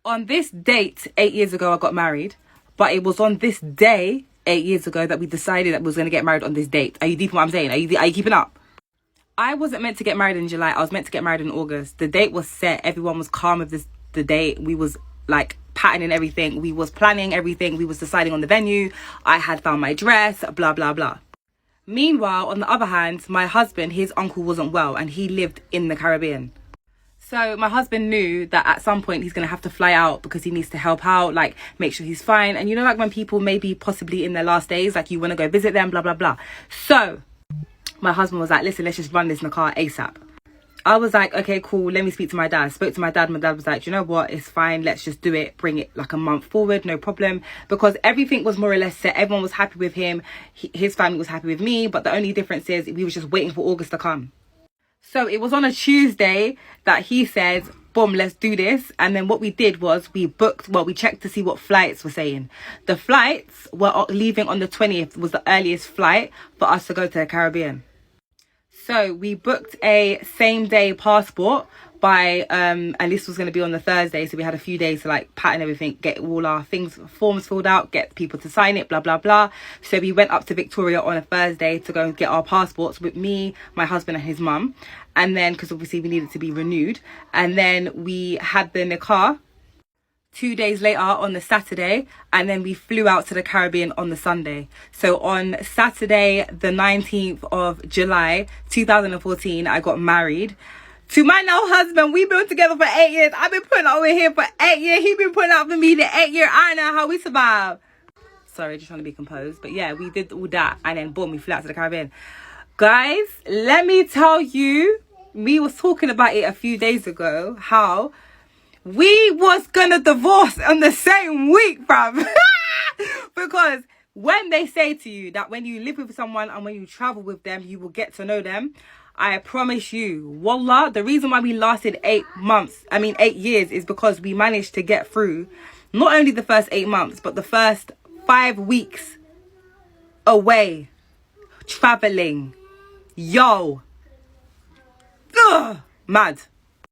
On this date 8 years ago I got married, but it was on this day 8 years ago that we decided that we was going to get married on this date. Are you deep in what I'm saying? Are you keeping up? I wasn't meant to get married in July. I was meant to get married in August. The date was set. Everyone was calm with the date. We was like patterning everything. We was planning everything. We was deciding on the venue. I had found my dress, blah, blah, blah. Meanwhile, on the other hand, my husband, his uncle wasn't well and he lived in the Caribbean. So my husband knew that at some point he's going to have to fly out because he needs to help out, like make sure he's fine. And you know, like when people maybe possibly in their last days, like you want to go visit them, blah, blah, blah. So my husband was like, listen, let's just run this in the car ASAP. I was like, okay, cool. Let me speak to my dad. Spoke to my dad. My dad was like, you know what? It's fine. Let's just do it. Bring it like a month forward. No problem. Because everything was more or less set. Everyone was happy with him. His family was happy with me. But the only difference is we were just waiting for August to come. So it was on a Tuesday that he said, boom, let's do this. And then what we did was we checked to see what flights were saying. The flights were leaving on the 20th was the earliest flight for us to go to the Caribbean. So we booked a same day passport and this was going to be on the Thursday. So we had a few days to like pattern everything, get all our forms filled out, get people to sign it, blah, blah, blah. So we went up to Victoria on a Thursday to go and get our passports with me, my husband and his mum. And then, because obviously we needed to be renewed. And then we had the nikah 2 days later on the Saturday, and then we flew out to the Caribbean on the Sunday. So on Saturday, the 19th of July, 2014, I got married to my now husband. We've been together for 8 years. I've been putting up with him for 8 years. He's been putting up with me the 8 year. I know how we survive. Sorry, just trying to be composed. But yeah, we did all that, and then boom, we flew out to the Caribbean. Guys, let me tell you, we was talking about it a few days ago, how we was gonna divorce on the same week, bruv. Because when they say to you that when you live with someone and when you travel with them, you will get to know them, I promise you, wallah, the reason why we lasted 8 years is because we managed to get through not only the first 8 months, but the first 5 weeks away, traveling. Yo. Ugh, mad.